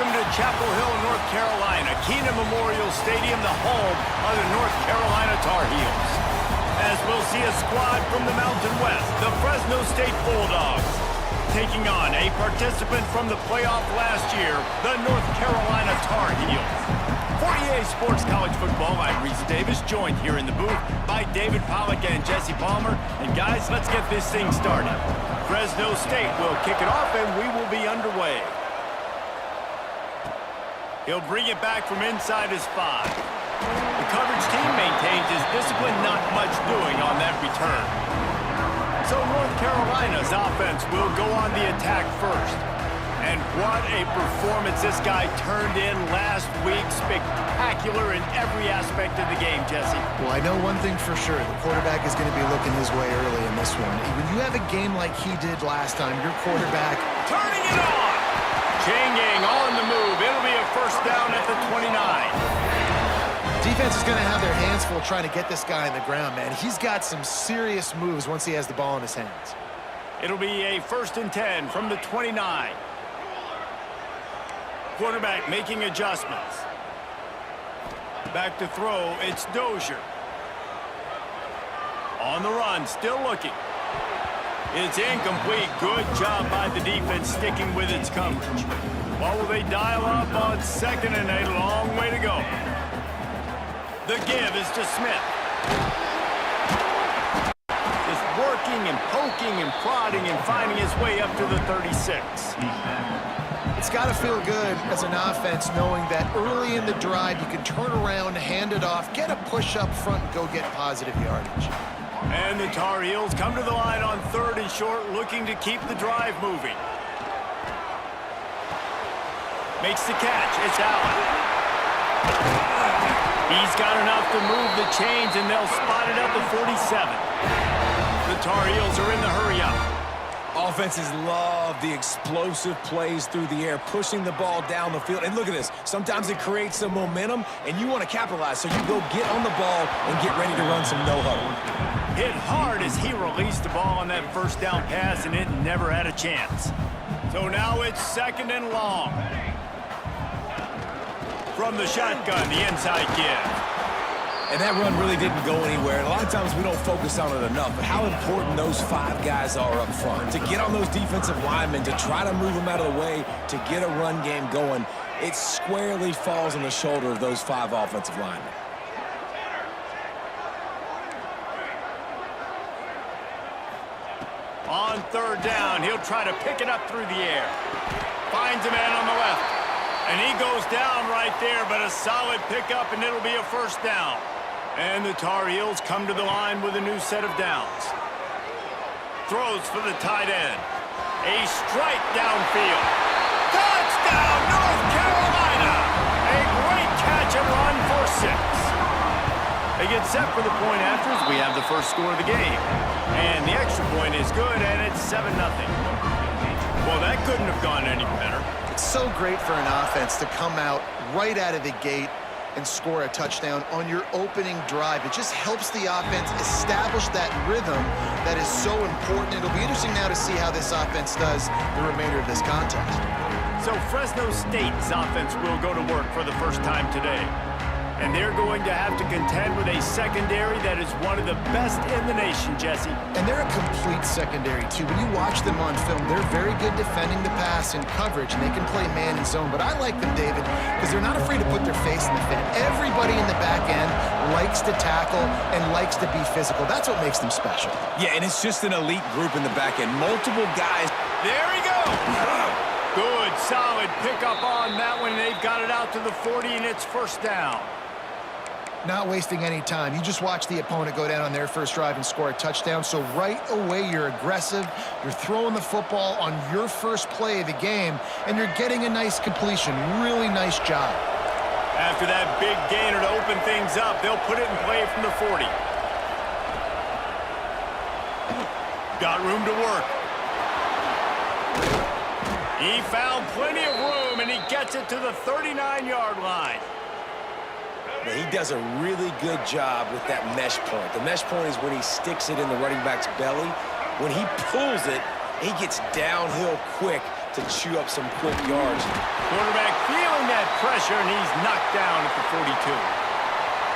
Welcome to Chapel Hill, North Carolina, Keenan Memorial Stadium, the home of the North Carolina Tar Heels. As we'll see a squad from the Mountain West, the Fresno State Bulldogs, taking on a participant from the playoff last year, the North Carolina Tar Heels. For EA Sports College Football, I'm Reese Davis, joined here in the booth by David Pollack and Jesse Palmer. And guys, let's get this thing started. Fresno State will kick it off and we will be underway. He'll bring it back from inside his 5. The coverage team maintains his discipline, not much doing on that return. So North Carolina's offense will go on the attack first. And what a performance this guy turned in last week. Spectacular in every aspect of the game, Jesse. Well, I know one thing for sure. The quarterback is going to be looking his way early in this one. When you have a game like he did last time, your quarterback... Turning it on! Changing on the move. It'll be a first down at the 29. Defense is going to have their hands full trying to get this guy on the ground, man. He's got some serious moves once he has the ball in his hands. It'll be a 1st and 10 from the 29. Quarterback making adjustments. Back to throw, it's Dozier. On the run, still looking. It's incomplete. Good job by the defense sticking with its coverage. What will they dial up on 2nd and a long way to go? The give is to Smith. Just working and poking and prodding and finding his way up to the 36. It's got to feel good as an offense knowing that early in the drive you can turn around, hand it off, get a push up front, and go get positive yardage. And the Tar Heels come to the line on 3rd and short, looking to keep the drive moving. Makes the catch. It's Allen. He's got enough to move the chains, and they'll spot it at the 47. The Tar Heels are in the hurry-up. Offenses love the explosive plays through the air, pushing the ball down the field. And look at this. Sometimes it creates some momentum, and you want to capitalize. So you go get on the ball and get ready to run some no-huddle. Hit hard as he released the ball on that first down pass, and it never had a chance. So now it's 2nd and long. From the shotgun, the inside give. And that run really didn't go anywhere. And a lot of times we don't focus on it enough, but how important those 5 guys are up front. To get on those defensive linemen, to try to move them out of the way, to get a run game going, it squarely falls on the shoulder of those 5 offensive linemen. On 3rd down, he'll try to pick it up through the air. Finds a man on the left. And he goes down right there, but a solid pickup, and it'll be a first down. And the Tar Heels come to the line with a new set of downs. Throws for the tight end. A strike downfield. Touchdown, North Carolina! A great catch and run for 6. They get set for the point afters. We have the first score of the game. And the extra point is good, and it's 7-0. Well, that couldn't have gone any better. It's so great for an offense to come out right out of the gate and score a touchdown on your opening drive. It just helps the offense establish that rhythm that is so important. It'll be interesting now to see how this offense does the remainder of this contest. So Fresno State's offense will go to work for the first time today. And they're going to have to contend with a secondary that is one of the best in the nation, Jesse. And they're a complete secondary, too. When you watch them on film, they're very good defending the pass and coverage, and they can play man and zone. But I like them, David, because they're not afraid to put their face in the fan. Everybody in the back end likes to tackle and likes to be physical. That's what makes them special. Yeah, and it's just an elite group in the back end. Multiple guys. There he goes! Good, solid pickup on that one. They've got it out to the 40, and it's first down. Not wasting any time. You just watch the opponent go down on their first drive and score a touchdown. So right away, you're aggressive. You're throwing the football on your first play of the game, and you're getting a nice completion. Really nice job. After that big gainer to open things up, they'll put it in play from the 40. Got room to work. He found plenty of room, and he gets it to the 39-yard line. But he does a really good job with that mesh point. The mesh point is when he sticks it in the running back's belly. When he pulls it, he gets downhill quick to chew up some quick yards. Quarterback feeling that pressure, and he's knocked down at the 42.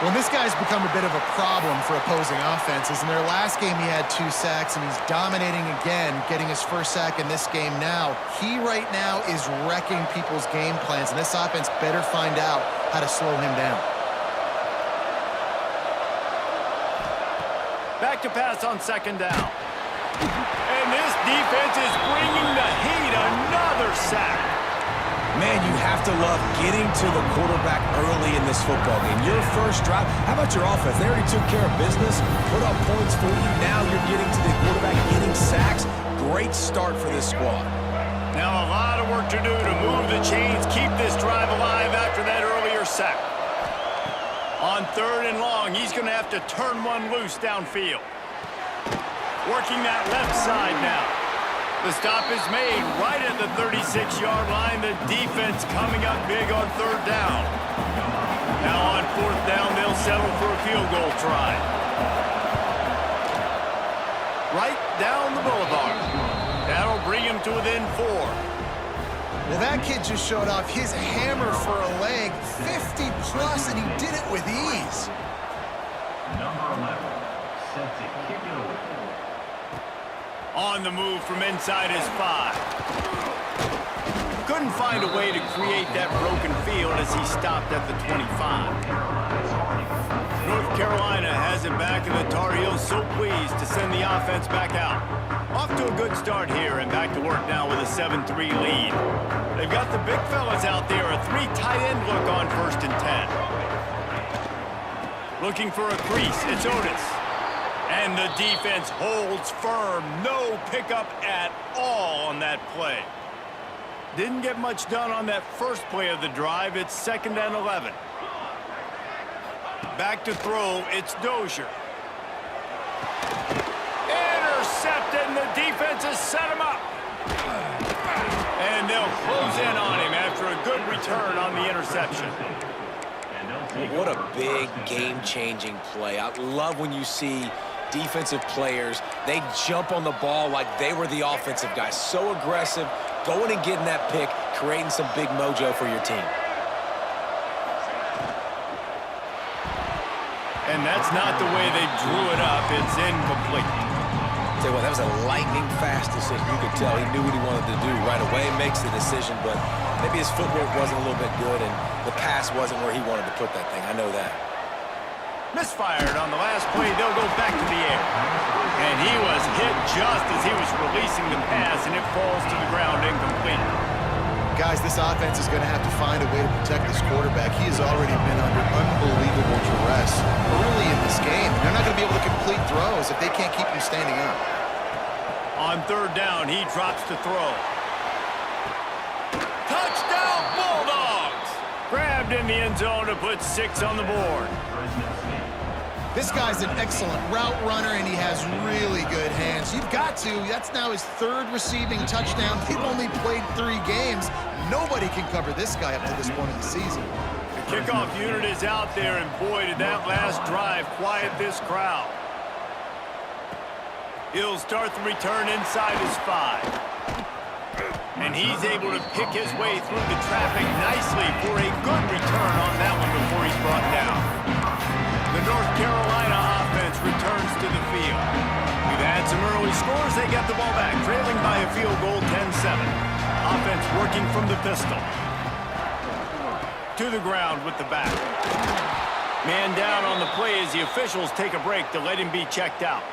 Well, this guy's become a bit of a problem for opposing offenses. In their last game, he had 2 sacks, and he's dominating again, getting his first sack in this game now. He right now is wrecking people's game plans, and this offense better find out how to slow him down. Back to pass on second down. And this defense is bringing the heat. Another sack. Man, you have to love getting to the quarterback early in this football game. Your first drive, how about your offense? They already took care of business, put up points for you. Now you're getting to the quarterback, getting sacks. Great start for this squad. Now a lot of work to do to move the chains, keep this drive alive after that earlier sack. On 3rd and long, he's going to have to turn one loose downfield. Working that left side now. The stop is made right at the 36-yard line. The defense coming up big on 3rd down. Now on 4th down, they'll settle for a field goal try. Right down the boulevard. That'll bring him to within 4. Well, that kid just showed off his hammer for a leg, 50-plus, and he did it with ease. Number 11, set to kick it away. On the move from inside his 5. Couldn't find a way to create that broken field as he stopped at the 25. North Carolina has it back, and the Tar Heels so pleased to send the offense back out. Off to a good start here, and back to work now with a 7-3 lead. They've got the big fellas out there, a 3 tight end look on 1st and 10. Looking for a crease, it's Otis. And the defense holds firm. No pickup at all on that play. Didn't get much done on that first play of the drive. It's 2nd and 11. Back to throw. It's Dozier. Intercepted, and the defense has set him up. And they'll close in on him after a good return on the interception. What a big game-changing play. I love when you see defensive players, they jump on the ball like they were the offensive guys. So aggressive, going and getting that pick, creating some big mojo for your team. And that's not the way they drew it up. It's incomplete. Tell you what, that was a lightning-fast decision. You could tell he knew what he wanted to do right away, makes the decision, but maybe his footwork wasn't a little bit good, and the pass wasn't where he wanted to put that thing. I know that. Misfired on the last play. They'll go back to the air. And he was hit just as he was releasing the pass, and it falls to the ground incomplete. Guys, this offense is going to have to find a way to protect this quarterback. He has already been under unbelievable duress early in this game. They're not going to be able to complete throws if they can't keep him standing up. On 3rd down, he drops to throw. Touchdown, Bulldogs! Grabbed in the end zone to put 6 on the board. This guy's an excellent route runner, and he has really good hands. You've got to. That's now his 3rd receiving touchdown. He's only played 3 games. Nobody can cover this guy up to this point of the season. The kickoff unit is out there, and boy, did that last drive quiet this crowd. He'll start the return inside his 5. And he's able to pick his way through the traffic nicely for a good return on that one before he's brought down. The North Carolina offense returns to the field. We've had some early scores. They get the ball back, trailing by a field goal, 10-7. Offense working from the pistol. To the ground with the back. Man down on the play as the officials take a break to let him be checked out.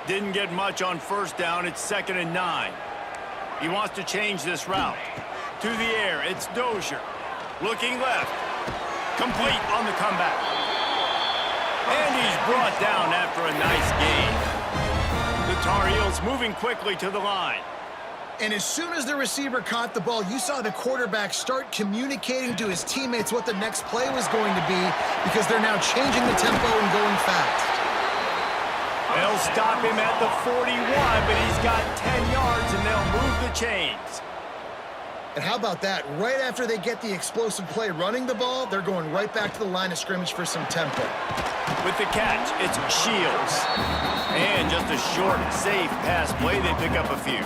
Didn't get much on 1st down. It's 2nd and 9. He wants to change this route. To the air, it's Dozier. Looking left. Complete on the comeback. And he's brought down after a nice gain. The Tar Heels moving quickly to the line. And as soon as the receiver caught the ball, you saw the quarterback start communicating to his teammates what the next play was going to be, because they're now changing the tempo and going fast. They'll stop him at the 41, but he's got 10 yards, and they'll move the chains. And how about that? Right after they get the explosive play running the ball, they're going right back to the line of scrimmage for some tempo. With the catch, it's Shields. And just a short, safe pass play, they pick up a few.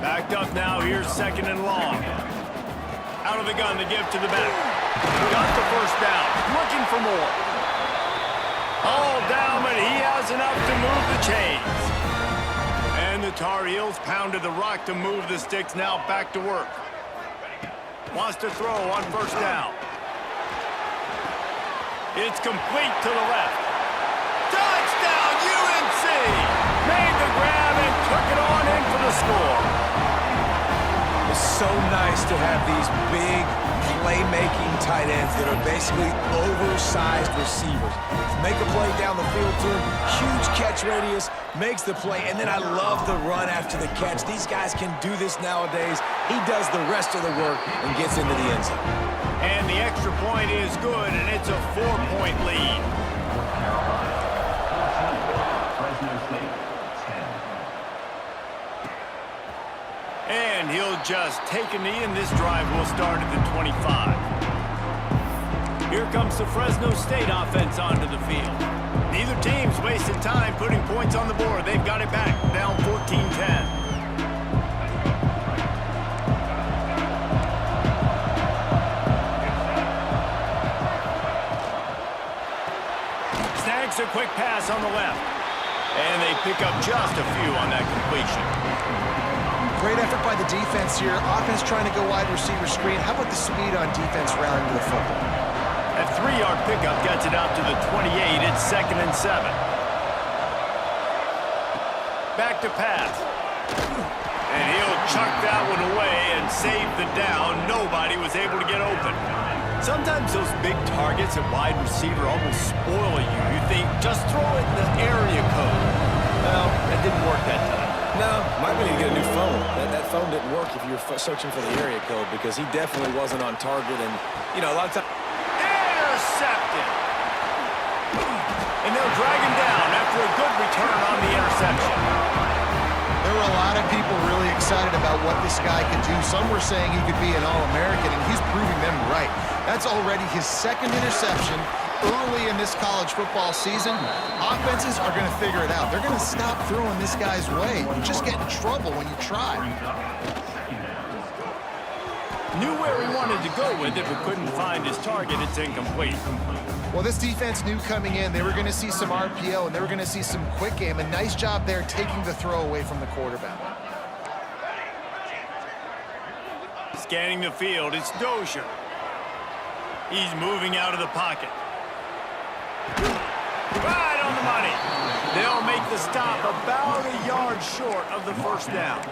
Backed up now, here's 2nd and long. Out of the gun to give to the back. Got the first down, looking for more. All down, but he has enough to move the chains. And the Tar Heels pounded the rock to move the sticks, now back to work. Wants to throw on 1st down. It's complete to the left. Touchdown, UNC! Made the grab and took it on in for the score. It's so nice to have these big playmaking tight ends that are basically oversized receivers. Make a play down the field to him, huge catch radius, makes the play, and then I love the run after the catch. These guys can do this nowadays. He does the rest of the work and gets into the end zone. And the extra point is good, and it's a 4-point lead. Fresno State, 10. And he'll just take a knee, and this drive will start at the 25. Here comes the Fresno State offense onto the field. Neither team's wasted time putting points on the board. They've got it back, down 14-10. Snags a quick pass on the left. And they pick up just a few on that completion. Great effort by the defense here. Offense trying to go wide receiver screen. How about the speed on defense rallying to the football? That 3-yard pickup gets it out to the 28. It's 2nd and 7. Back to pass. And he'll chuck that one away and save the down. Nobody was able to get open. Sometimes those big targets at wide receiver almost spoil you. You think, just throw it in the area code. Well, that didn't work that time. No, might need to get a new phone. That phone didn't work if you were searching for the area code because he definitely wasn't on target. And, you know, a lot of times... Intercepted. And they'll drag him down after a good return on the interception. There were a lot of people really excited about what this guy could do. Some were saying he could be an All-American, and he's proving them right. That's already his 2nd interception early in this college football season. Offenses are going to figure it out. They're going to stop throwing this guy's way. You just get in trouble when you try. Knew where he wanted to go with it, but couldn't find his target. It's incomplete. Well, this defense knew coming in they were going to see some RPO and they were going to see some quick game. A nice job there taking the throw away from the quarterback. Scanning the field, it's Dozier. He's moving out of the pocket. Right on the money. They'll make the stop about a yard short of the 1st down.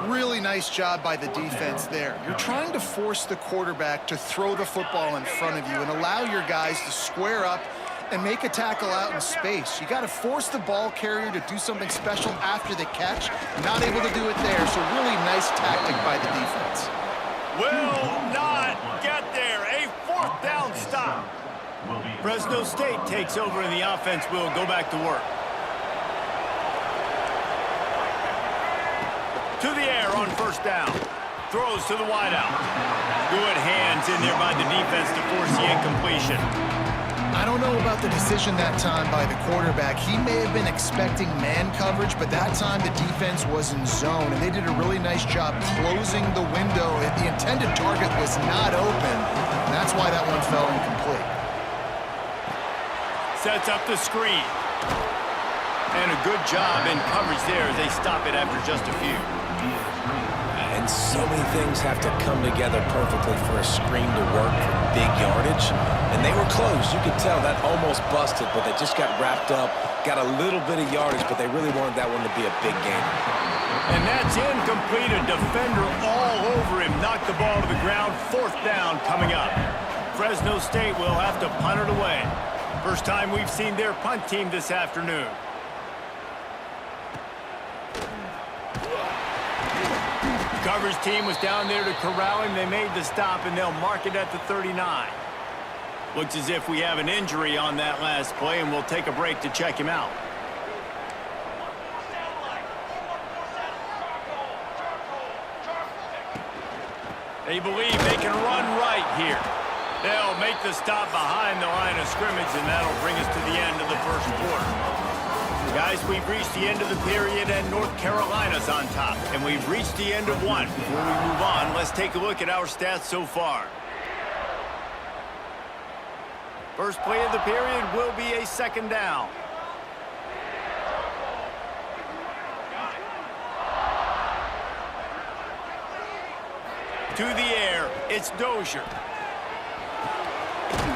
Really nice job by the defense there. You're trying to force the quarterback to throw the football in front of you and allow your guys to square up and make a tackle out in space. You got to force the ball carrier to do something special after the catch. Not able to do it there, so really nice tactic by the defense. Will not get there. A 4th down stop. Fresno State takes over and the offense will go back to work. To the air on 1st down. Throws to the wideout. Good hands in there by the defense to force the incompletion. I don't know about the decision that time by the quarterback. He may have been expecting man coverage, but that time the defense was in zone, and they did a really nice job closing the window. The intended target was not open, and that's why that one fell incomplete. Sets up the screen. And a good job in coverage there as they stop it after just a few. And so many things have to come together perfectly for a screen to work for big yardage. And they were close. You could tell that almost busted, but they just got wrapped up, got a little bit of yardage, but they really wanted that one to be a big game. And that's incomplete. A defender all over him. Knocked the ball to the ground. 4th down coming up. Fresno State will have to punt it away. First time we've seen their punt team this afternoon. Coverage team was down there to corral him. They made the stop, and they'll mark it at the 39. Looks as if we have an injury on that last play, and we'll take a break to check him out. They believe they can run right here. They'll make the stop behind the line of scrimmage, and that'll bring us to the end of the 1st quarter. Guys, we've reached the end of the period, and North Carolina's on top. And we've reached the end of one. Before we move on, let's take a look at our stats so far. First play of the period will be a second down. To the air, it's Dozier.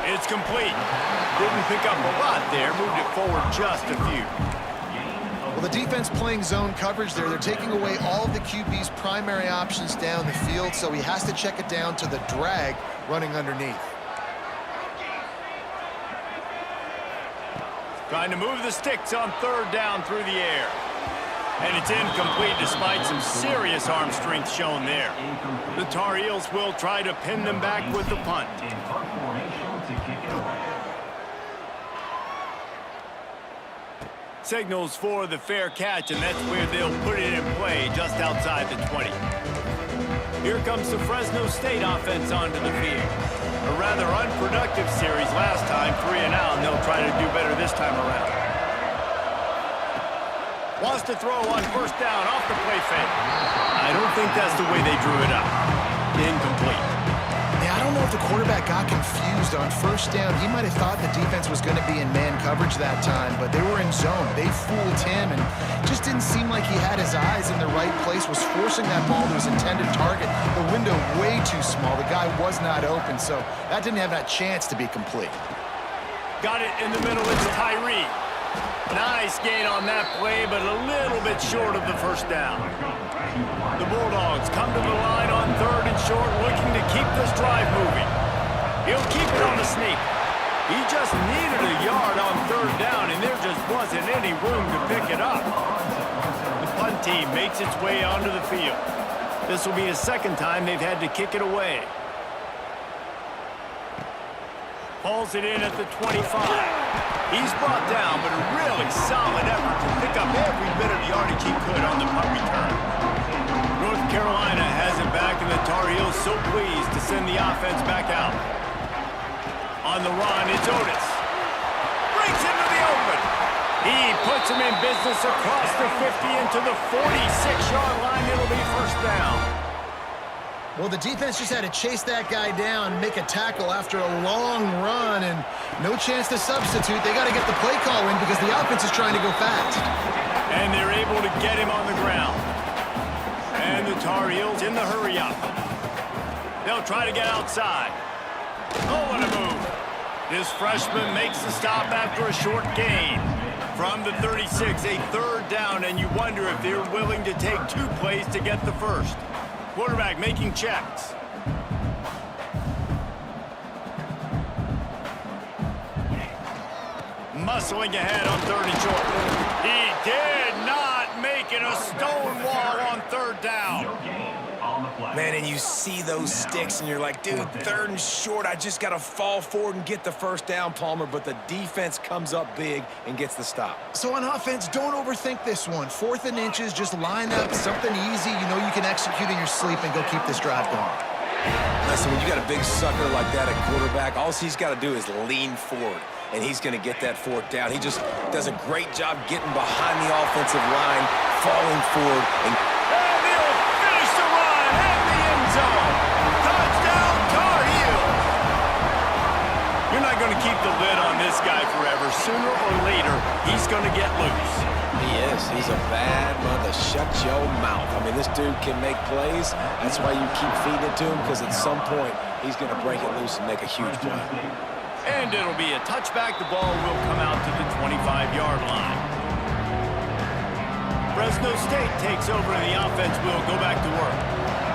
It's complete. Didn't pick up a lot there, moved it forward just a few. Well, the defense playing zone coverage there. They're taking away all of the QB's primary options down the field, so he has to check it down to the drag running underneath. Trying to move the sticks on third down through the air. And it's incomplete despite some serious arm strength shown there. The Tar Heels will try to pin them back with the punt. In punt formation to kick it away. Signals for the fair catch, and that's where they'll put it in play just outside the 20. Here comes the Fresno State offense onto the field. A rather unproductive series last time, 3 and out, and they'll try to do better this time around. Wants to throw on first down off the play fake. I don't think that's the way they drew it up. Incomplete. Yeah, I don't know if the quarterback got confused on first down. He might have thought the defense was going to be in man coverage that time, but they were in zone. They fooled him and just didn't seem like he had his eyes in the right place, was forcing that ball to his intended target. The window way too small. The guy was not open, so that didn't have that chance to be complete. Got it in the middle. It's Tyree. Nice gain on that play, but a little bit short of the first down. The Bulldogs come to the line on third and short, looking to keep this drive moving. He'll keep it on the sneak. He just needed a yard on third down, and there just wasn't any room to pick it up. The punt team makes its way onto the field. This will be the second time they've had to kick it away. Pulls it in at the 25. He's brought down, but a really solid effort to pick up every bit of yardage he could on the punt return. North Carolina has it back, and the Tar Heels so pleased to send the offense back out. On the run, it's Otis. Breaks into the open. He puts him in business across the 50 into the 46-yard line. It'll be first down. Well, the defense just had to chase that guy down, make a tackle after a long run, and no chance to substitute. They got to get the play call in because the offense is trying to go fast. And they're able to get him on the ground. And the Tar Heels in the hurry-up. They'll try to get outside. Oh, what a move. This freshman makes the stop after a short gain. From the 36, a third down, and you wonder if they're willing to take 2 plays to get the first. Quarterback making checks. Muscling ahead on third and short. He did not make it a stone wall on third down. Man, and you see those sticks, and you're like, dude, third and short, I just got to fall forward and get the first down, Palmer, but the defense comes up big and gets the stop. So on offense, don't overthink this one. 4th and inches, just line up something easy you know you can execute in your sleep and go keep this drive going. Listen, when you got a big sucker like that at quarterback, all he's got to do is lean forward, and he's going to get that 4th down. He just does a great job getting behind the offensive line, falling forward, and he'll finish the run in the end zone. Touchdown, Tar Heels. You're not going to keep the lid on this guy forever. Sooner or later, he's going to get loose. he is. He's a bad mother. Shut your mouth. I mean, this dude can make plays. That's why you keep feeding it to him, because at some point, he's going to break it loose and make a huge play. And it'll be a touchback. The ball will come out to the 25-yard line. Fresno State takes over, and the offense will go back to work.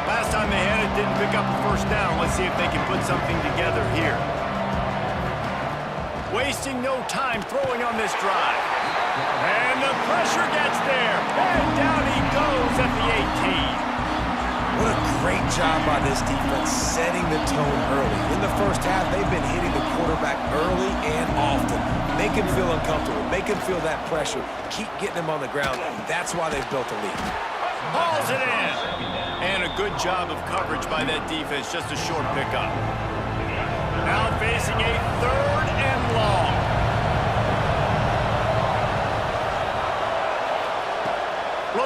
Last time they had it, didn't pick up the first down. Let's see if they can put something together here. Wasting no time throwing on this drive. And the pressure gets there. And down he goes at the 18. What a great job by this defense setting the tone early. In the first half, they've been hitting the quarterback early and often. Make him feel uncomfortable. Make him feel that pressure. Keep getting him on the ground. That's why they've built a lead. Hauls it in. And a good job of coverage by that defense. Just a short pickup. Now facing a 3rd and long.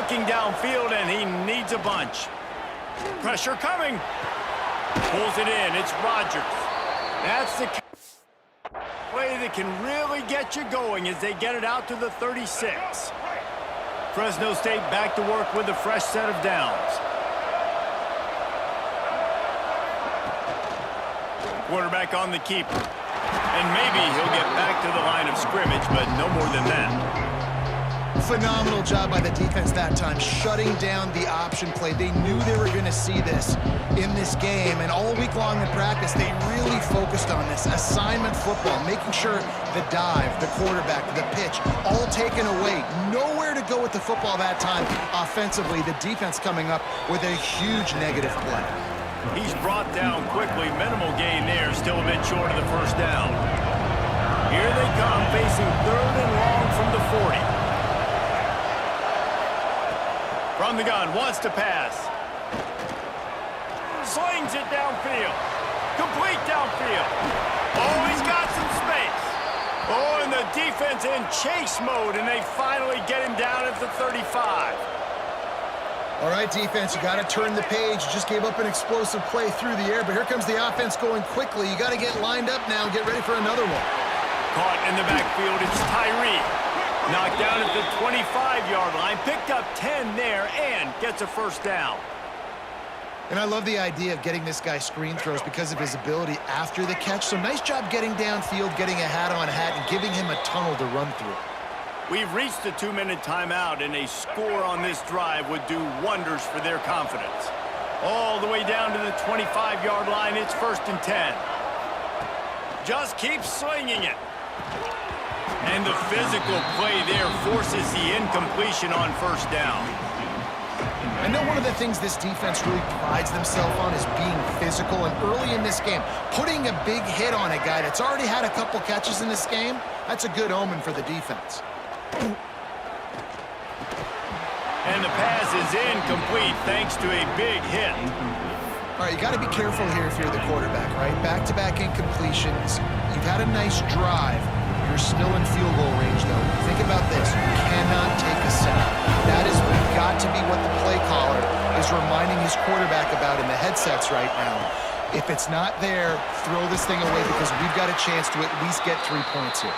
Looking downfield, and he needs a bunch. Pressure coming. Pulls it in. It's Rodgers. That's the play that can really get you going as they get it out to the 36. Fresno State back to work with a fresh set of downs. Quarterback on the keeper. And maybe he'll get back to the line of scrimmage, but no more than that. Phenomenal job by the defense that time, shutting down the option play. They knew they were going to see this in this game, and all week long in practice, they really focused on this assignment football, making sure the dive, the quarterback, the pitch, all taken away. Nowhere to go with the football that time offensively. The defense coming up with a huge negative play. He's brought down quickly. Minimal gain there, still a bit short of the first down. Here they come, facing 3rd and long from the 40. From the gun, wants to pass. Slings it downfield. Complete downfield. Oh, he's got some space. Oh, and the defense in chase mode, and they finally get him down at the 35. All right, defense, you got to turn the page. You just gave up an explosive play through the air, but here comes the offense going quickly. You got to get lined up now and get ready for another one. Caught in the backfield, it's Tyree. Knocked down at the 25-yard line, picked up 10 there, and gets a first down. And I love the idea of getting this guy screen throws because of his ability after the catch. So nice job getting downfield, getting a hat-on-hat, and giving him a tunnel to run through. We've reached the 2-minute timeout, and a score on this drive would do wonders for their confidence. All the way down to the 25-yard line, it's 1st and 10. Just keep slinging it. And the physical play there forces the incompletion on 1st down. I know one of the things this defense really prides themselves on is being physical, and early in this game, putting a big hit on a guy that's already had a couple catches in this game, that's a good omen for the defense. And the pass is incomplete thanks to a big hit. All right, you got to be careful here if you're the quarterback, right? Back-to-back incompletions. You've had a nice drive. You're still in field goal range, though. Think about this. You cannot take a sack. That is got to be what the play caller is reminding his quarterback about in the headsets right now. If it's not there, throw this thing away because we've got a chance to at least get 3 points here.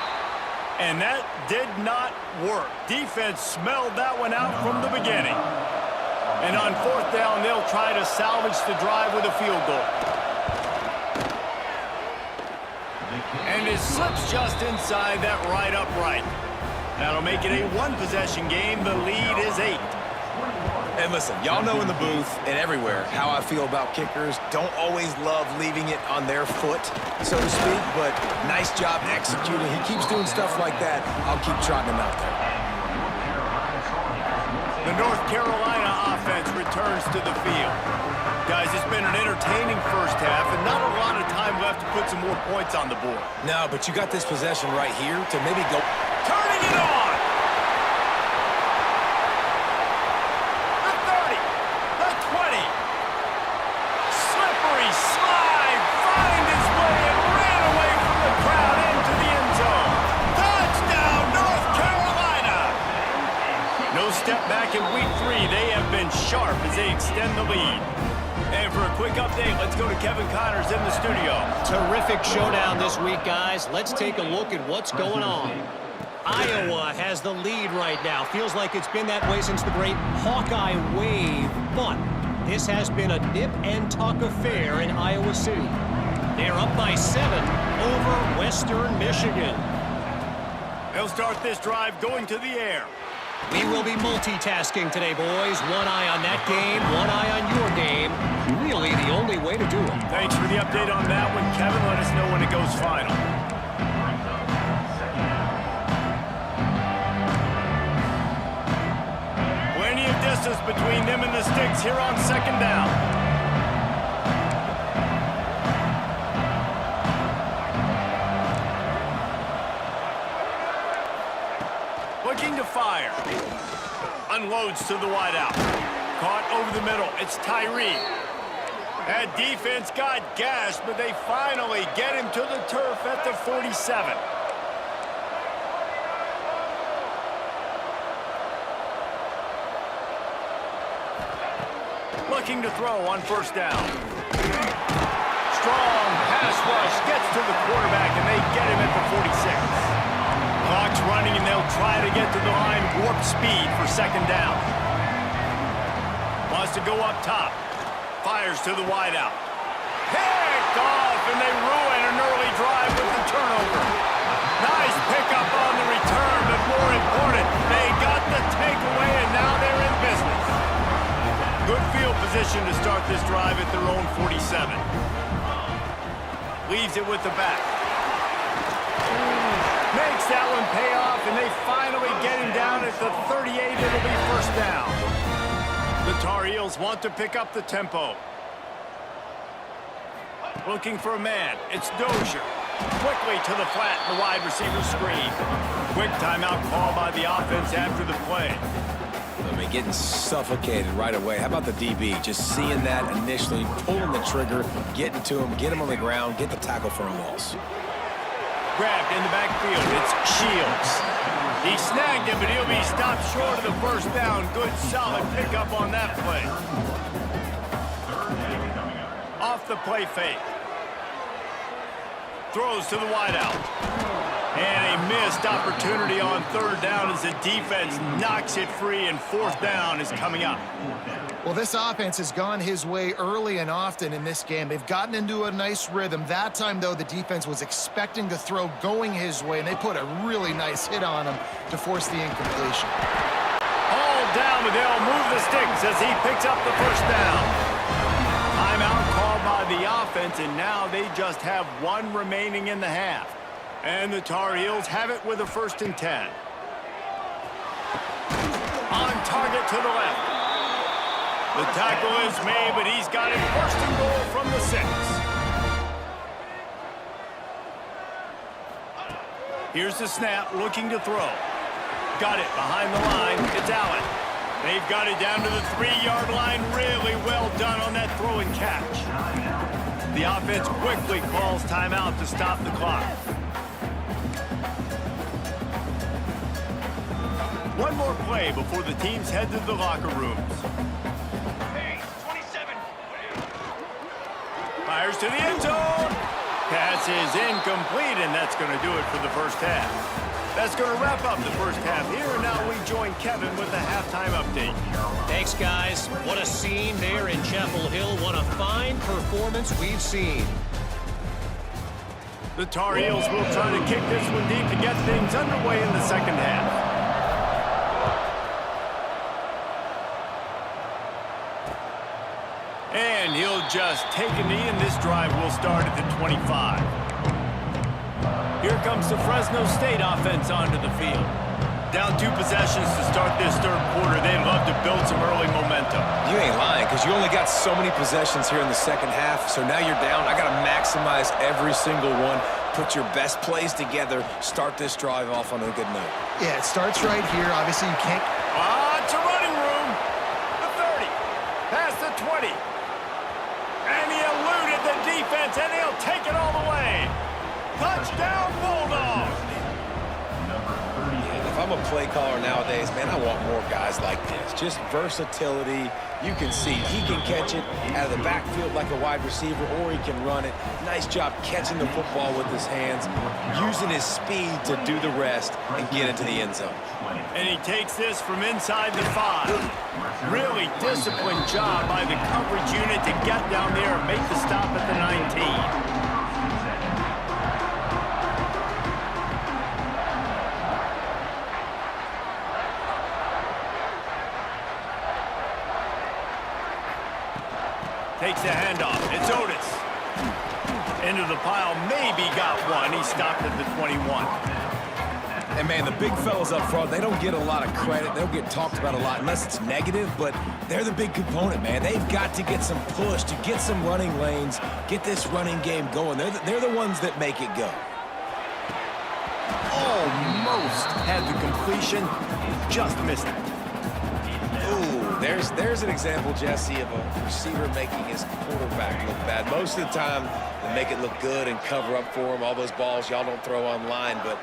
And that did not work. Defense smelled that one out from the beginning. And on 4th down, they'll try to salvage the drive with a field goal. And it slips just inside that right upright. That'll make it a 1-possession game. The lead is 8. And listen, y'all know in the booth and everywhere how I feel about kickers. Don't always love leaving it on their foot, so to speak, but nice job executing. He keeps doing stuff like that. I'll keep trotting him out there. The North Carolina offense returns to the field. Guys, it's been an entertaining first half and not a lot of time left to put some more points on the board. No, but you got this possession right here to maybe go. Turning it on! The 30, the 20. Slippery slide, find his way and ran away from the crowd into the end zone. Touchdown, North Carolina! No step back in week 3. They have been sharp as they extend the lead. And for a quick update, let's go to Kevin Connors in the studio. Terrific showdown this week, guys. Let's take a look at what's going on. Iowa has the lead right now. Feels like it's been that way since the great Hawkeye wave. But this has been a nip-and-tuck affair in Iowa City. They're up by 7 over Western Michigan. They'll start this drive going to the air. We will be multitasking today, boys. One eye on that game, one eye on your game. Really the only way to do it. Thanks for the update on that one, Kevin. Let us know when it goes final. Plenty of distance between them and the sticks here on 2nd down. Looking to fire. Unloads to the wideout. Caught over the middle. It's Tyree. That defense got gashed, but they finally get him to the turf at the 47. looking to throw on first down. Strong pass rush gets to the quarterback, and they get him at the 46. Clock's running, and they'll try to get to the line warp speed for second down. Wants to go up top. Fires to the wideout. Picked off, and they ruin an early drive with the turnover. Nice pickup on the return, but more important, they got the takeaway, and now they're in business. Good field position to start this drive at their own 47. Leaves it with the back. Makes that one pay off, and they finally get him down at the 38. It'll be first down. The Tar Heels want to pick up the tempo. Looking for a man. It's Dozier. Quickly to the flat, the wide receiver screen. Quick timeout call by the offense after the play. I mean, getting suffocated right away. How about the DB? Just seeing that initially, pulling the trigger, getting to him, get him on the ground, get the tackle for a loss. Grabbed in the backfield. It's Shields. He snagged him, but he'll be stopped short of the first down. Good, solid pickup on that play. Off the play fake. Throws to the wideout. And a missed opportunity on third down as the defense knocks it free, and fourth down is coming up. Well, this offense has gone his way early and often in this game. They've gotten into a nice rhythm. That time, though, the defense was expecting the throw going his way, and they put a really nice hit on him to force the incompletion. All down, but they'll move the sticks as he picks up the first down. Timeout called by the offense, and now they just have one remaining in the half. And the Tar Heels have it with a 1st and 10. On target to the left. The tackle is made, but he's got it 1st and goal from the 6. Here's the snap, looking to throw. Got it behind the line. It's Allen. They've got it down to the 3-yard line. Really well done on that throw and catch. The offense quickly calls timeout to stop the clock. One more play before the teams head to the locker rooms. Hey, 27. Fires to the end zone. Pass is incomplete, and that's going to do it for the first half. That's going to wrap up the first half here, and now we join Kevin with the halftime update. Thanks, guys. What a scene there in Chapel Hill. What a fine performance we've seen. The Tar Heels will try to kick this one deep to get things underway in the second half. And he'll just take a knee, and this drive will start at the 25. Here comes the Fresno State offense onto the field. Down 2 possessions to start this third quarter. They'd love to build some early momentum. You ain't lying, because you only got so many possessions here in the second half, so now you're down. I got to maximize every single one. Put your best plays together. Start this drive off on a good note. Yeah, it starts right here. Obviously, you can't... It's a running room. The 30. Past the 20. And he eluded the defense, and he'll take it all the way. Touchdown, Bulldogs. If I'm a play caller nowadays, man, I want more guys like this. Just versatility. You can see he can catch it out of the backfield like a wide receiver, or he can run it. Nice job catching the football with his hands, using his speed to do the rest and get into the end zone. And he takes this from inside the 5. Really disciplined job by the coverage unit to get down there and make the stop at the 19. Takes the handoff. It's Otis. Into the pile. Maybe got one. He stopped at the 21. And, man, the big fellas up front, they don't get a lot of credit. They don't get talked about a lot unless it's negative, but they're the big component, man. They've got to get some push, to get some running lanes, get this running game going. They're the ones that make it go. Almost had the completion. Just missed it. Ooh, there's an example, Jesse, of a receiver making his quarterback look bad. Most of the time, they make it look good and cover up for him. All those balls y'all don't throw online, but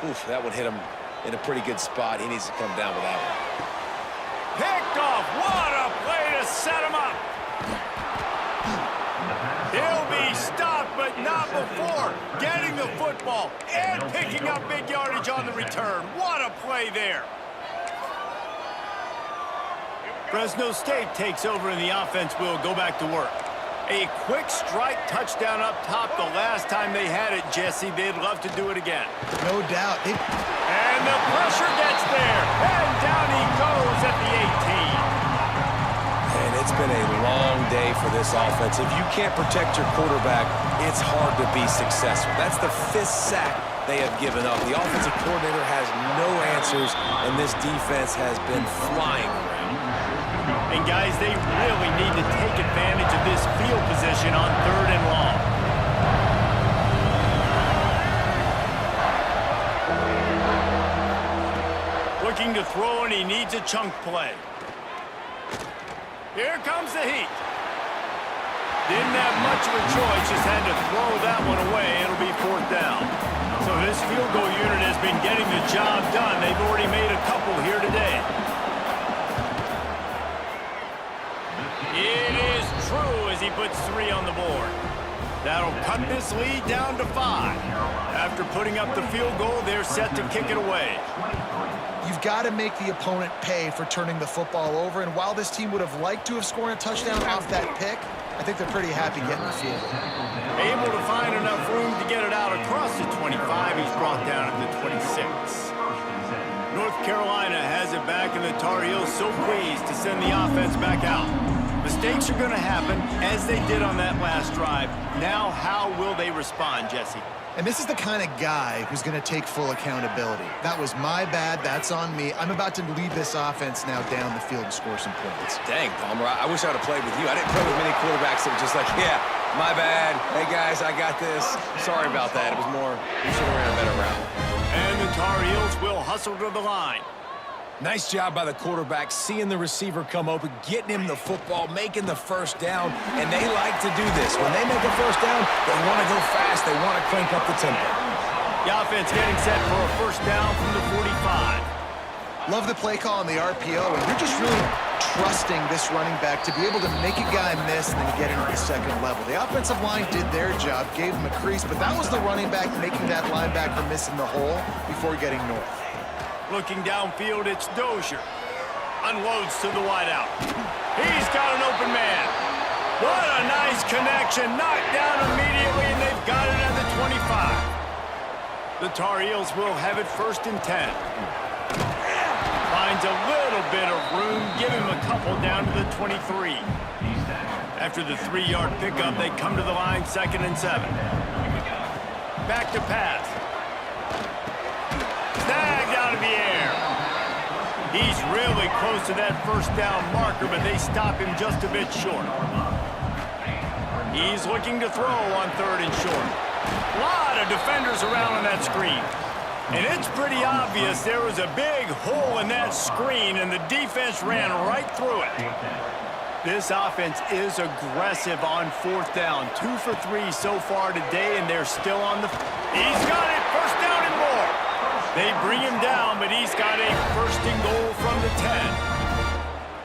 oof, that one hit him in a pretty good spot. He needs to come down with that one. Picked off. What a play to set him up. not before. Getting the football and picking up big yardage on the return. What a play there. Fresno State takes over and the offense will go back to work. A quick strike touchdown up top the last time they had it, Jesse. They'd love to do it again. No doubt. And the pressure gets there. And down he goes at the 18. And it's been a long day for this offense. If you can't protect your quarterback, it's hard to be successful. That's the 5th sack they have given up. The offensive coordinator has no answers, and this defense has been flying around. And guys, they really need to take advantage of this field position on 3rd and long. Looking to throw, and he needs a chunk play. Here comes the heat. Didn't have much of a choice, just had to throw that one away. It'll be 4th down. So this field goal unit has been getting the job done. They've already made a couple here today. It is true as he puts 3 on the board. That'll cut this lead down to 5. After putting up the field goal, they're set to kick it away. You've got to make the opponent pay for turning the football over, and while this team would have liked to have scored a touchdown off that pick, I think they're pretty happy getting the field goal. Able to find enough room to get it out across the 25. He's brought down at the 26. North Carolina has it back, and the Tar Heels so pleased to send the offense back out. Mistakes are going to happen, as they did on that last drive. Now, how will they respond, Jesse? And this is the kind of guy who's going to take full accountability. That was my bad. That's on me. I'm about to lead this offense now down the field and score some points. Dang, Palmer, I wish I would have played with you. I didn't play with many quarterbacks that were just like, yeah, my bad. Hey, guys, I got this. Sorry about that. It was more, you should have ran a better route. And the Tar Heels will hustle to the line. Nice job by the quarterback, seeing the receiver come open, getting him the football, making the 1st down, and they like to do this. When they make a 1st down, they want to go fast. They want to crank up the tempo. The offense getting set for a 1st down from the 45. Love the play call on the RPO, and you're just really trusting this running back to be able to make a guy miss and then get into the 2nd level. The offensive line did their job, gave him a crease, but that was the running back making that linebacker miss in the hole before getting north. Looking downfield, it's Dozier. Unloads to the wideout. He's got an open man. What a nice connection. Knocked down immediately, and they've got it at the 25. The Tar Heels will have it 1st and 10. Finds a little bit of room. Give him a couple down to the 23. After the 3-yard pickup, they come to the line 2nd and 7. Back to pass. Snagged out of the air. He's really close to that 1st down marker, but they stop him just a bit short. He's looking to throw on 3rd and short. A lot of defenders around on that screen. And it's pretty obvious there was a big hole in that screen, and the defense ran right through it. This offense is aggressive on 4th down. 2 for 3 so far today, and they're still on the... He's got it! 1st down and more! They bring him down, but he's got a 1st and goal from the 10.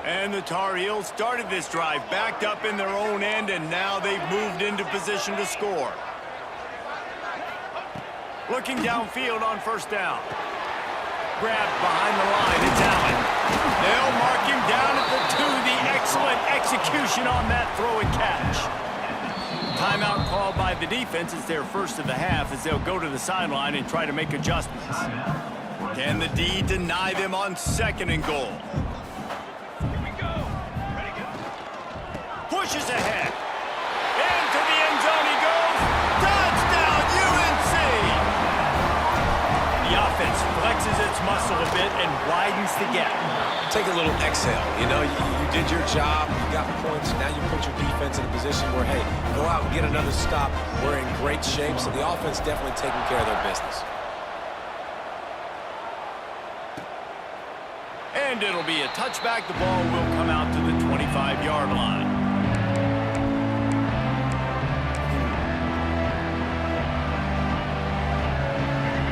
And the Tar Heels started this drive backed up in their own end, and now they've moved into position to score. Looking downfield on 1st down. Grabbed behind the line, it's Allen. They'll mark him down at the 2. The excellent execution on that throw and catch. Timeout called by the defense. It's their 1st of the half as they'll go to the sideline and try to make adjustments. Can the D deny them on 2nd and goal? Here we go. Ready, go. Pushes ahead. Into the end zone he goes. Touchdown, UNC! The offense flexes its muscle a bit and widens the gap. Take a little exhale. You know, you did your job, you got points, now you put your defense in a position where, hey, go out and get another stop. We're in great shape, so the offense definitely taking care of their business. And it'll be a touchback. The ball will come out to the 25-yard line.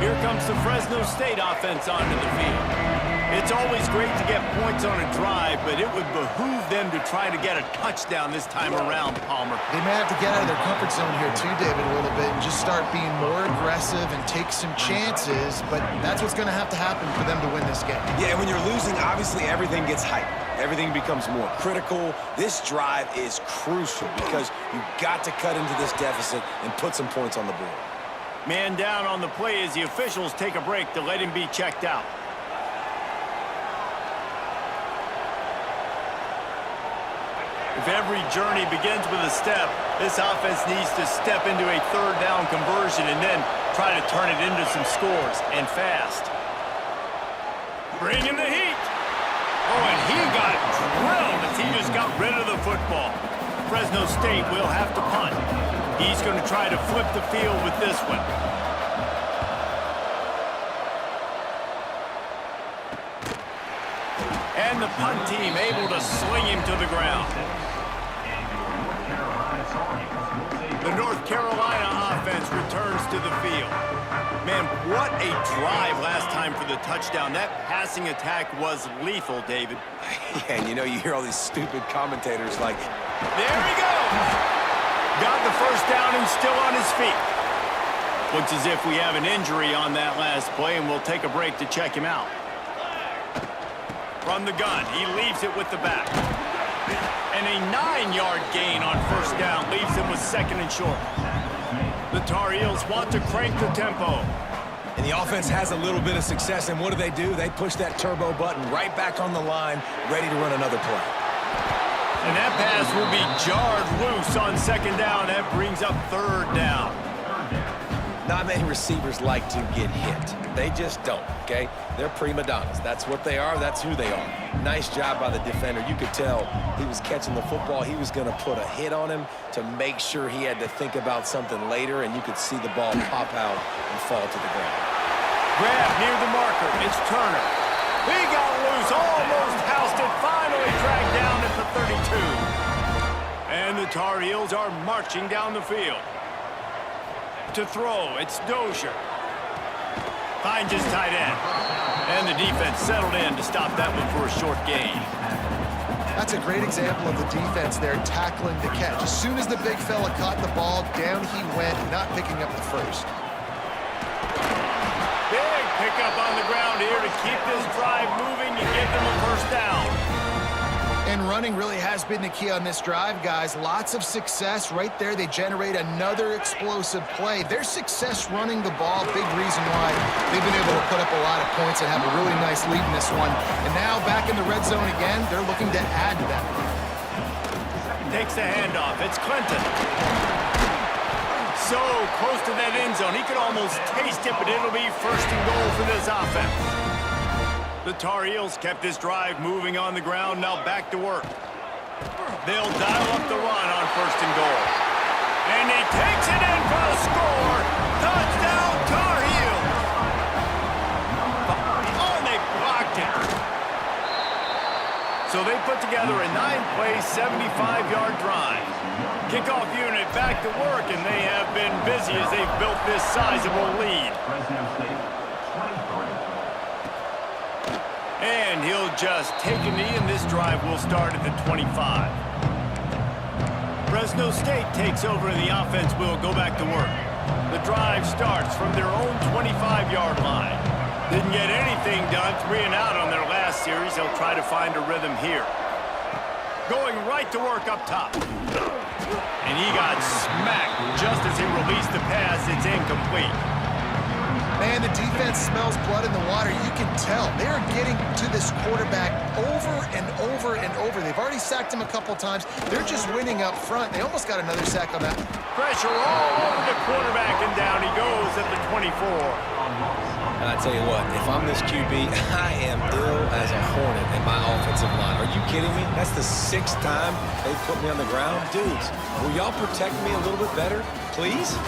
Here comes the Fresno State offense onto the field. It's always great to get points on a drive, but it would behoove them to try to get a touchdown this time around, Palmer. They may have to get out of their comfort zone here too, David, a little bit, and just start being more aggressive and take some chances, but that's what's going to happen for them to win this game. Yeah, when you're losing, obviously everything gets hyped. Everything becomes more critical. This drive is crucial because you've got to cut into this deficit and put some points on the board. Man down on the play as the officials take a break to let him be checked out. If every journey begins with a step, this offense needs to step into a third down conversion and then try to turn it into some scores, and fast. Bring in the heat. Oh, and he got drilled as he just got rid of the football. Fresno State will have to punt. He's going to try to flip the field with this one. And the punt team able to sling him to the ground. The North Carolina offense returns to the field. Man, what a drive last time for the touchdown. That passing attack was lethal, David. Yeah, and you know, you hear all these stupid commentators like, there he goes! Got the first down and still on his feet. Looks as if we have an injury on that last play, and we'll take a break to check him out. From the gun, he leaves it with the back. And a 9-yard gain on first down leaves him with second and short. The Tar Heels want to crank the tempo. and the offense has a little bit of success, and what do? They push that turbo button right back on the line, ready to run another play. And that pass will be jarred loose on second down. That brings up third down. Not many receivers like to get hit. They just don't, okay? They're prima donnas. That's what they are. That's who they are. Nice job by the defender. You could tell he was catching the football. He was going to put a hit on him to make sure he had to think about something later, and you could see the ball pop out and fall to the ground. Grab near the marker. It's Turner. He got loose, almost housed it, finally dragged down at the 32. And the Tar Heels are marching down the field. To throw, it's Dozier. Finds his tight end. And the defense settled in to stop that one for a short gain. That's a great example of the defense there tackling the catch. As soon as the big fella caught the ball, down he went, not picking up the first. Big pickup on the ground here to keep this drive moving and give them a first down. And running really has been the key on this drive, guys. Lots of success right there. They generate another explosive play. Their success running the ball, big reason why they've been able to put up a lot of points and have a really nice lead in this one. And now back in the red zone again, they're looking to add to that. Takes the handoff. It's Clinton. So close to that end zone. He could almost taste it, but it'll be first and goal for this offense. The Tar Heels kept this drive moving on the ground, now back to work. They'll dial up the run on first and goal. And he takes it in for a score. Touchdown, Tar Heels. Oh, and they blocked it. So they put together a 9-play, 75-yard drive. Kickoff unit back to work, and they have been busy as they've built this sizable lead. And he'll just take a knee, and this drive will start at the 25. Fresno State takes over, and the offense will go back to work. The drive starts from their own 25-yard line. Didn't get anything done, 3 and out on their last series. They'll try to find a rhythm here. Going right to work up top. And he got smacked just as he released the pass. It's incomplete. Man, the defense smells blood in the water. You can tell. They're getting to this quarterback over and over and over. They've already sacked him a couple times. They're just winning up front. They almost got another sack on that. Pressure all over the quarterback, and down he goes at the 24. And I tell you what, if I'm this QB, I am ill as a hornet in my offensive line. Are you kidding me? That's the 6th time they put me on the ground. Dudes, will y'all protect me a little bit better, please?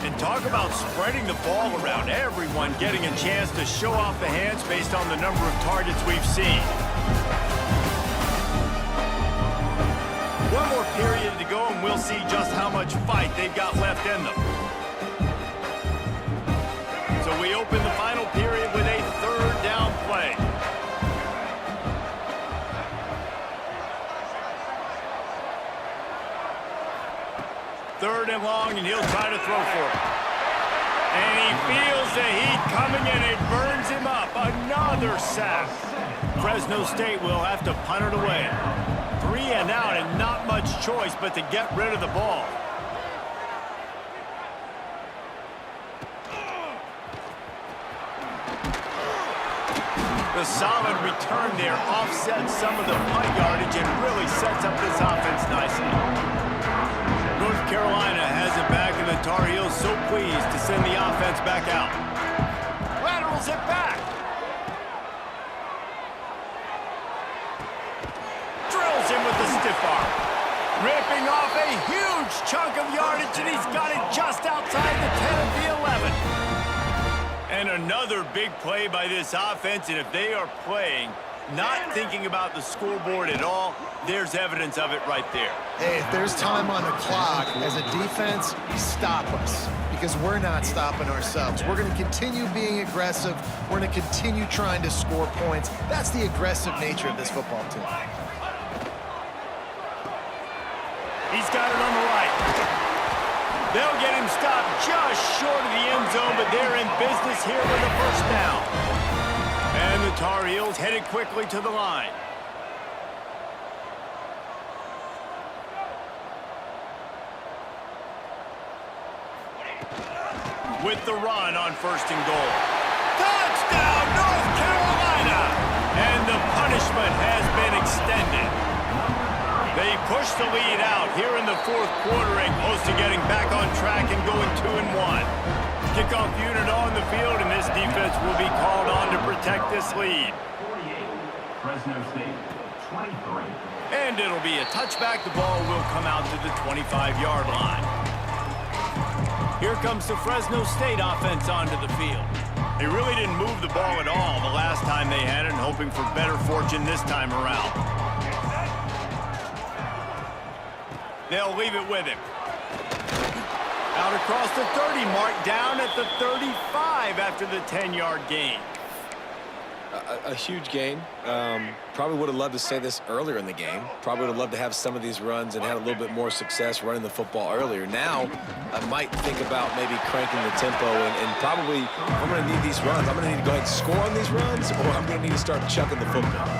And talk about spreading the ball around. Everyone getting a chance to show off the hands based on the number of targets we've seen. One more period to go, and we'll see just how much fight they've got left in them. So we open the final period with a third down play. 3rd and long, and he'll try to throw for it. And he feels the heat coming, and it burns him up. Another sack. Fresno State will have to punt it away. 3 and out, and not much choice but to get rid of the ball. The solid return there offsets some of the punt yardage and really sets up this offense nicely. North Carolina has it back, and the Tar Heels so pleased to send the offense back out. Laterals it back. Drills him with the stiff arm. Ripping off a huge chunk of yardage, and he's got it just outside the 10 of the 11. And another big play by this offense, and if they are playing, not thinking about the scoreboard at all, there's evidence of it right there. Hey, if there's time on the clock, as a defense, stop us. Because we're not stopping ourselves. We're going to continue being aggressive. We're going to continue trying to score points. That's the aggressive nature of this football team. He's got it on the right. They'll get him stopped just short of the end zone, but they're in business here with a 1st down. And the Tar Heels headed quickly to the line. With the run on 1st and goal. Touchdown, North Carolina! And the punishment has been extended. They push the lead out here in the 4th quarter and close to getting back on track and going 2-1. Kickoff unit on the field, and this defense will be called on to protect this lead. 48, Fresno State, 23. And it'll be a touchback. The ball will come out to the 25-yard line. Here comes the Fresno State offense onto the field. They really didn't move the ball at all the last time they had it, and hoping for better fortune this time around. They'll leave it with him. Out across the 30 mark, down at the 35 after the 10-yard gain. A huge gain. Probably would have loved to say this earlier in the game. Probably would have loved to have some of these runs and had a little bit more success running the football earlier. Now, I might think about maybe cranking the tempo and probably, if I'm going to need these runs, I'm going to need to go ahead and score on these runs, or I'm going to need to start chucking the football.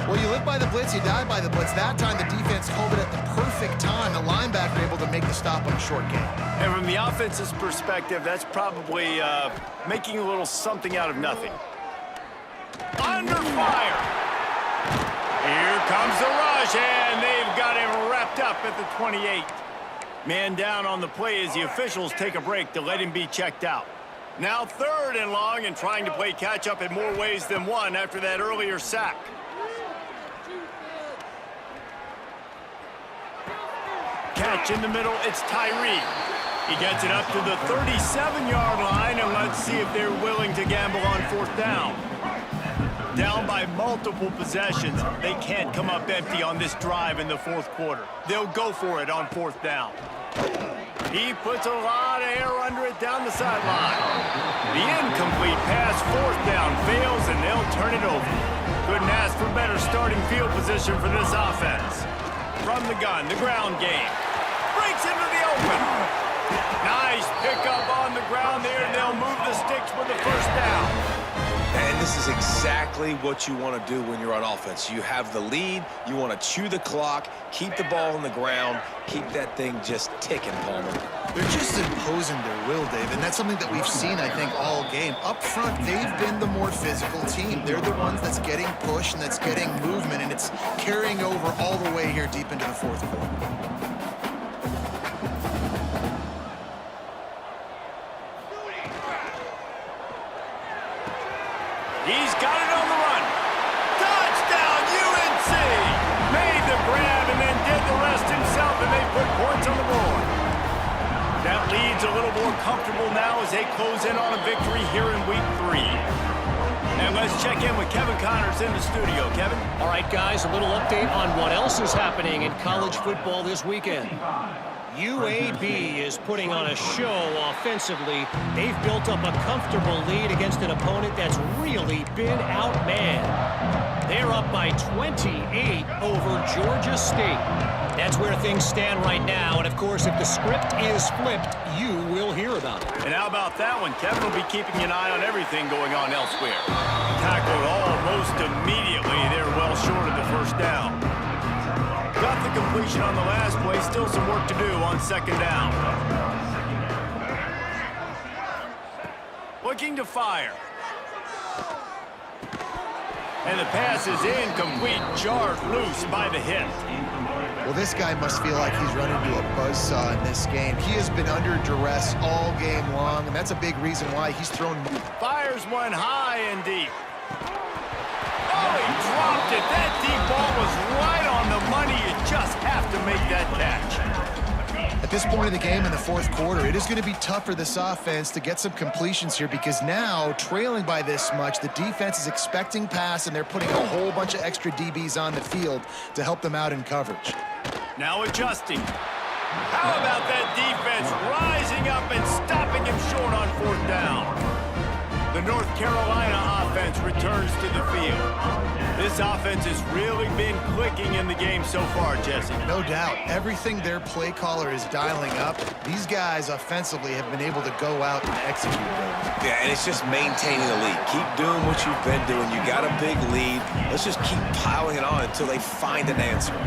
Well, you live by the blitz, you die by the blitz. That time, the defense called it at the perfect time. The linebacker able to make the stop on a short gain. And from the offense's perspective, that's probably making a little something out of nothing. Under fire. Here comes the rush, and they've got him wrapped up at the 28. Man down on the play as the officials take a break to let him be checked out. Now 3rd and long, and trying to play catch-up in more ways than one after that earlier sack. Catch in the middle, it's Tyree. He gets it up to the 37-yard line, and let's see if they're willing to gamble on 4th down. Down by multiple possessions, they can't come up empty on this drive in the 4th quarter. They'll go for it on 4th down. He puts a lot of air under it down the sideline. The incomplete pass, 4th down, fails, and they'll turn it over. Couldn't ask for better starting field position for this offense. From the gun, the ground game. Breaks into the open. Nice pickup on the ground there, and they'll move the sticks with the 1st down. And this is exactly what you want to do when you're on offense. You have the lead, you want to chew the clock, keep the ball on the ground, keep that thing just ticking, Palmer. They're just imposing their will, Dave, and that's something that we've seen, I think, all game. Up front, they've been the more physical team. They're the ones that's getting pushed and that's getting movement, and it's carrying over all the way here deep into the 4th quarter. He's got it on the run. Touchdown, UNC! Made the grab and then did the rest himself, and they put points on the board. That lead's a little more comfortable now as they close in on a victory here in Week 3. And let's check in with Kevin Connors in the studio. Kevin? All right, guys, a little update on what else is happening in college football this weekend. UAB is putting on a show offensively. They've built up a comfortable lead against an opponent that's really been outmanned. They're up by 28 over Georgia State. That's where things stand right now. And, of course, if the script is flipped, you will hear about it. And how about that one? Kevin will be keeping an eye on everything going on elsewhere. Tackled almost immediately. They're well short of the first down. Got the completion on the last play. Still some work to do on second down. Looking to fire. And the pass is incomplete, jarred loose by the hit. Well, this guy must feel like he's run into a buzzsaw in this game. He has been under duress all game long, and that's a big reason why he's thrown. Fires one high and deep. Oh, he dropped it. That deep ball was right on the money. You just have to make that catch. At this point of the game in the fourth quarter, it is going to be tough for this offense to get some completions here because now, trailing by this much, the defense is expecting pass, and they're putting a whole bunch of extra DBs on the field to help them out in coverage. Now adjusting. How about that defense rising up and stopping him short on fourth down? The North Carolina offense returns to the field. This offense has really been clicking in the game so far, Jesse. No doubt. Everything their play caller is dialing up, these guys offensively have been able to go out and execute. Yeah, and it's just maintaining the lead. Keep doing what you've been doing. You got a big lead. Let's just keep piling it on until they find an answer.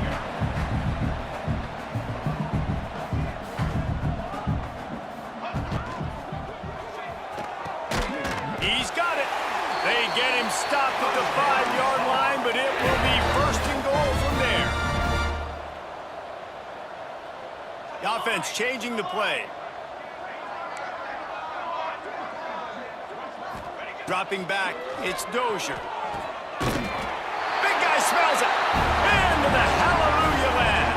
He's got it. They get him stopped at the 5-yard line, but it will be first and goal from there. The offense changing the play. Dropping back, it's Dozier. Big guy smells it. Into the hallelujah land.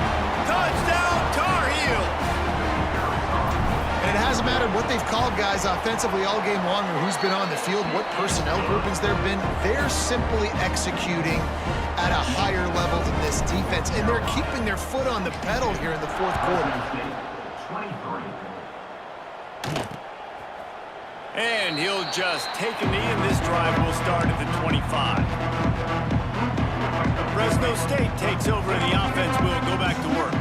Touchdown, Tar Heels. And it hasn't mattered what they've called guys offensively all game long or who's been on the field, what personnel groupings there have been. They're simply executing at a higher level than this defense, and they're keeping their foot on the pedal here in the fourth quarter. And he'll just take a knee, and this drive will start at the 25. Fresno State takes over, and the offense will go back to work.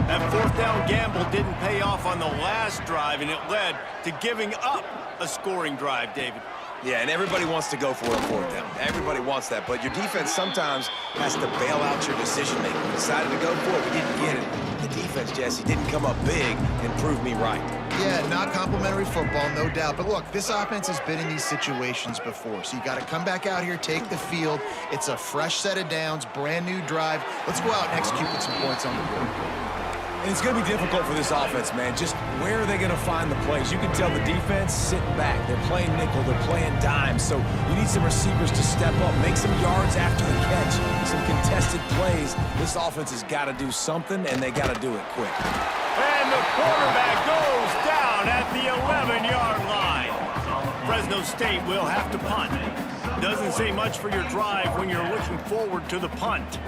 That fourth down gamble didn't pay off on the last drive, and it led to giving up a scoring drive, David. Yeah, and everybody wants to go for a fourth down. Everybody wants that, but your defense sometimes has to bail out your decision-making. We decided to go for it. We didn't get it. The defense, Jesse, didn't come up big and prove me right. Yeah, not complimentary football, no doubt. But look, this offense has been in these situations before. So you got to come back out here, take the field. It's a fresh set of downs, brand new drive. Let's go out and execute with some points on the board. And it's going to be difficult for this offense, man. Just where are they going to find the plays? You can tell the defense sitting back. They're playing nickel. They're playing dime. So you need some receivers to step up, make some yards after the catch, some contested plays. This offense has got to do something, and they got to do it quick. And the quarterback goes down at the 11-yard line. Fresno State will have to punt. Doesn't say much for your drive when you're looking forward to the punt.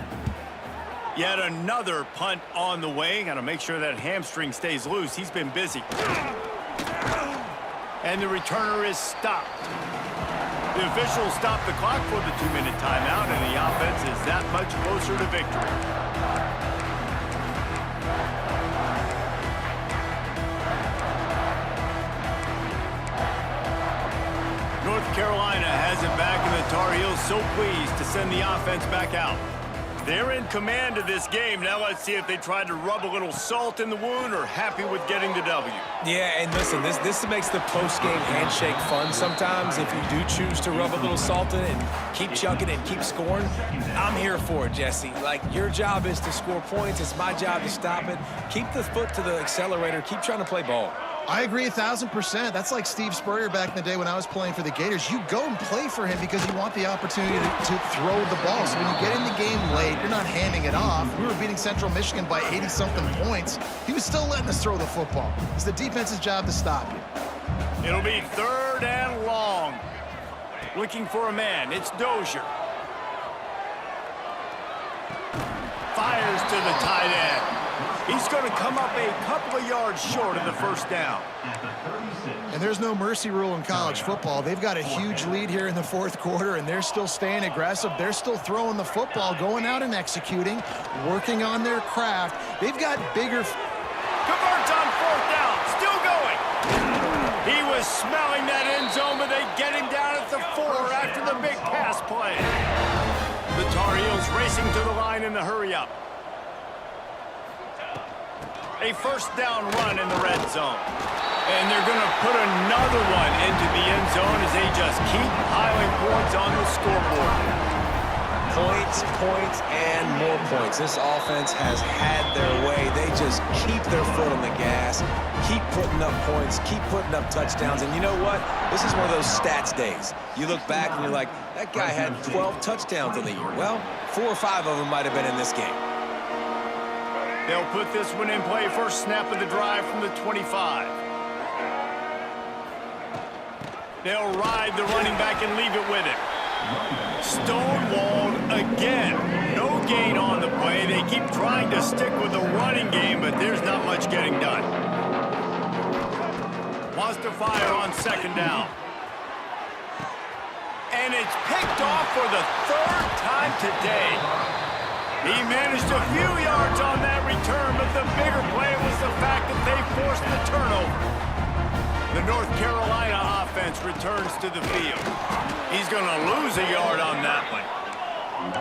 Yet another punt on the way. Got to make sure that hamstring stays loose. He's been busy. And the returner is stopped. The officials stopped the clock for the 2-minute timeout, and the offense is that much closer to victory. North Carolina has it back, and the Tar Heels so pleased to send the offense back out. They're in command of this game. Now let's see if they tried to rub a little salt in the wound or happy with getting the W. Yeah, and listen, this makes the post-game handshake fun sometimes. If you do choose to rub a little salt in it and keep chucking and keep scoring, I'm here for it, Jesse. Like, your job is to score points. It's my job to stop it. Keep the foot to the accelerator. Keep trying to play ball. I agree 1,000%. That's like Steve Spurrier back in the day when I was playing for the Gators. You go and play for him because you want the opportunity to throw the ball. So when you get in the game late, you're not handing it off. We were beating Central Michigan by 80-something points. He was still letting us throw the football. It's the defense's job to stop you. It'll be 3rd and long. Looking for a man. It's Dozier. Fires to the tight end. He's going to come up a couple of yards short of the first down. And there's no mercy rule in college football. They've got a huge lead here in the fourth quarter, and they're still staying aggressive. They're still throwing the football, going out and executing, working on their craft. They've got bigger... Converts on fourth down. Still going. He was smelling that end zone, but they get him down at the 4 after the big pass play. The Tar Heels racing to the line in the hurry-up. A first down run in the red zone. And they're going to put another one into the end zone as they just keep piling points on the scoreboard. Points, points, and more points. This offense has had their way. They just keep their foot on the gas, keep putting up points, keep putting up touchdowns. And you know what? This is one of those stats days. You look back and you're like, that guy had 12 touchdowns in the year. Well, 4 or 5 of them might have been in this game. They'll put this one in play. First snap of the drive from the 25. They'll ride the running back and leave it with him. Stonewalled again. No gain on the play. They keep trying to stick with the running game, but there's not much getting done. Wants to fire on second down. And it's picked off for the 3rd time today. He managed a few yards on that return, but the bigger play was the fact that they forced the turnover. The North Carolina offense returns to the field. He's going to lose a yard on that one.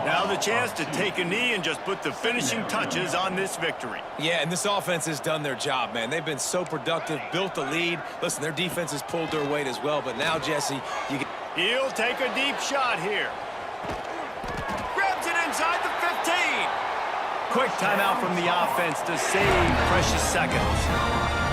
Now the chance to take a knee and just put the finishing touches on this victory. Yeah, and this offense has done their job, man. They've been so productive, built the lead. Listen, their defense has pulled their weight as well, but now, Jesse, you get... He'll take a deep shot here. Grabs it inside the 15. Quick timeout from the offense to save precious seconds.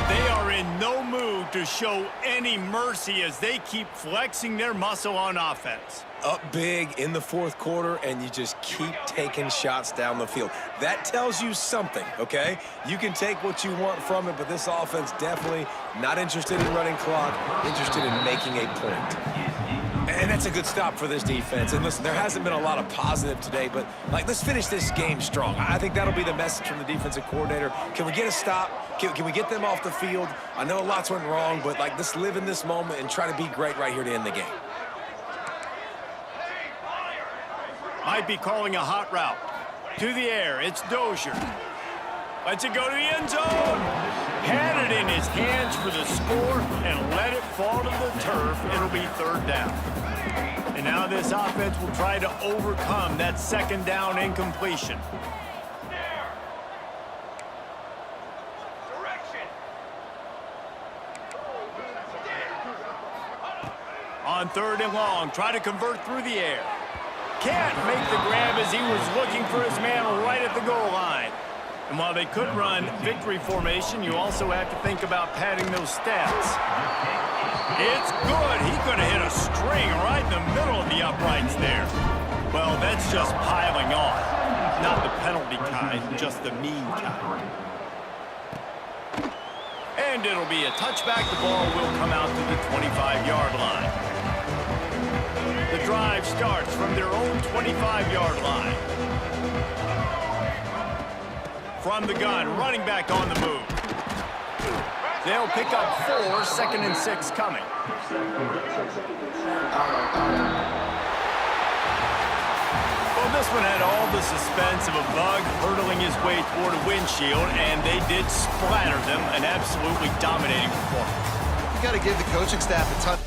They are in no mood to show any mercy as they keep flexing their muscle on offense. Up big in the fourth quarter, and you just keep taking shots down the field. That tells you something, okay? You can take what you want from it, but this offense definitely not interested in running clock, interested in making a point. And that's a good stop for this defense. And listen, there hasn't been a lot of positive today, but let's finish this game strong. I think that'll be the message from the defensive coordinator. Can we get a stop? Can we get them off the field? I know lots went wrong, but let's live in this moment and try to be great right here to end the game. Might be calling a hot route. To the air, it's Dozier. Lets it go to the end zone. Had it in his hands for the score and let it fall to the turf. It'll be 3rd down. And now this offense will try to overcome that 2nd down incompletion. On 3rd and long, try to convert through the air. Can't make the grab as he was looking for his man right at the goal line. And while they could run victory formation, you also have to think about padding those stats. It's good. He's going to hit a string right in the middle of the uprights there. Well, that's just piling on. Not the penalty kind, just the mean kind. And it'll be a touchback. The ball will come out to the 25-yard line. The drive starts from their own 25-yard line. From the gun, running back on the move. They'll pick up 4, 2nd and 6 coming. Well, this one had all the suspense of a bug hurtling his way toward a windshield, and they did splatter them, an absolutely dominating performance. You got to give the coaching staff a ton.